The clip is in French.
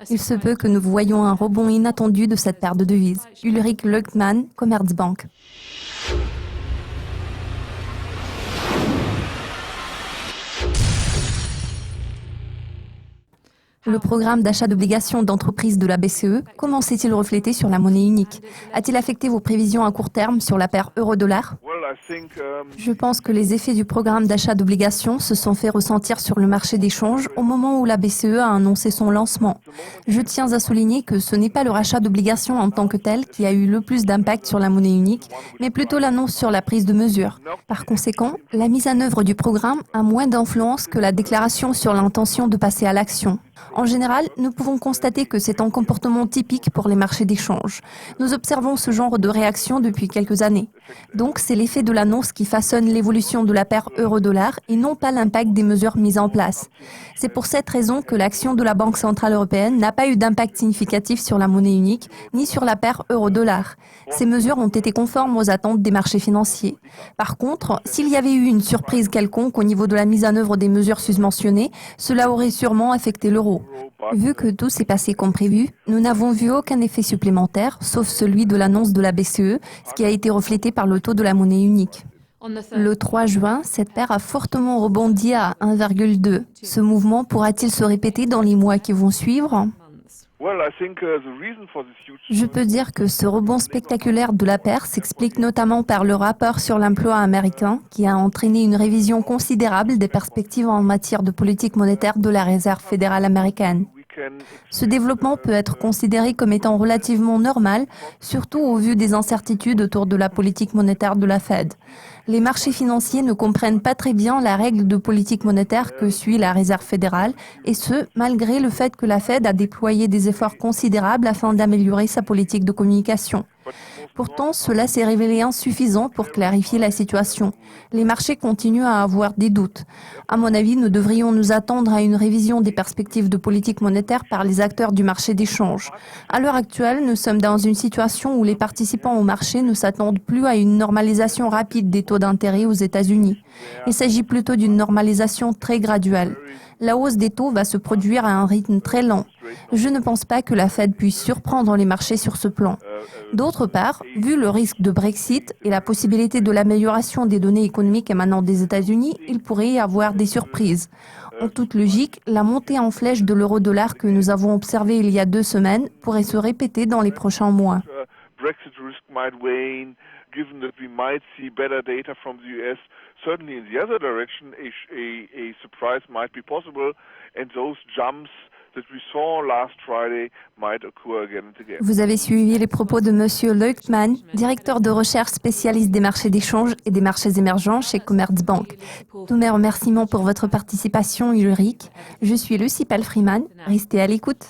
Il se peut que nous voyions un rebond inattendu de cette paire de devises. Ulrich Leutmann, Commerzbank. Le programme d'achat d'obligations d'entreprise de la BCE, comment s'est-il reflété sur la monnaie unique? A-t-il affecté vos prévisions à court terme sur la paire euro-dollar? Je pense que les effets du programme d'achat d'obligations se sont fait ressentir sur le marché des changes au moment où la BCE a annoncé son lancement. Je tiens à souligner que ce n'est pas le rachat d'obligations en tant que tel qui a eu le plus d'impact sur la monnaie unique, mais plutôt l'annonce sur la prise de mesures. Par conséquent, la mise en œuvre du programme a moins d'influence que la déclaration sur l'intention de passer à l'action. En général, nous pouvons constater que c'est un comportement typique pour les marchés d'échange. Nous observons ce genre de réaction depuis quelques années. Donc, c'est l'effet de l'annonce qui façonne l'évolution de la paire euro-dollar et non pas l'impact des mesures mises en place. C'est pour cette raison que l'action de la Banque centrale européenne n'a pas eu d'impact significatif sur la monnaie unique ni sur la paire euro-dollar. Ces mesures ont été conformes aux attentes des marchés financiers. Par contre, s'il y avait eu une surprise quelconque au niveau de la mise en œuvre des mesures susmentionnées, cela aurait sûrement affecté l'euro. Vu que tout s'est passé comme prévu, nous n'avons vu aucun effet supplémentaire, sauf celui de l'annonce de la BCE, ce qui a été reflété par le taux de la monnaie unique. Le 3 juin, cette paire a fortement rebondi à 1,2. Ce mouvement pourra-t-il se répéter dans les mois qui vont suivre? Je peux dire que ce rebond spectaculaire de la paire s'explique notamment par le rapport sur l'emploi américain qui a entraîné une révision considérable des perspectives en matière de politique monétaire de la Réserve fédérale américaine. Ce développement peut être considéré comme étant relativement normal, surtout au vu des incertitudes autour de la politique monétaire de la Fed. Les marchés financiers ne comprennent pas très bien la règle de politique monétaire que suit la Réserve fédérale, et ce, malgré le fait que la Fed a déployé des efforts considérables afin d'améliorer sa politique de communication. Pourtant, cela s'est révélé insuffisant pour clarifier la situation. Les marchés continuent à avoir des doutes. À mon avis, nous devrions nous attendre à une révision des perspectives de politique monétaire par les acteurs du marché d'échange. À l'heure actuelle, nous sommes dans une situation où les participants au marché ne s'attendent plus à une normalisation rapide des taux d'intérêt aux États-Unis. Il s'agit plutôt d'une normalisation très graduelle. La hausse des taux va se produire à un rythme très lent. Je ne pense pas que la Fed puisse surprendre les marchés sur ce plan. D'autre part, vu le risque de Brexit et la possibilité de l'amélioration des données économiques émanant des États-Unis, il pourrait y avoir des surprises. En toute logique, la montée en flèche de l'euro-dollar que nous avons observée il y a 2 semaines pourrait se répéter dans les prochains mois. Given that we might see better data from the US, certainly in the other direction, a surprise might be possible, and those jumps that we saw last Friday might occur again and again. Vous avez suivi les propos de Monsieur Leutmann, directeur de recherche spécialiste des marchés d'échange et des marchés émergents chez Commerzbank. Tous mes remerciements pour votre participation, Ulrich. Je suis Lucy Palfreeman. Restez à l'écoute.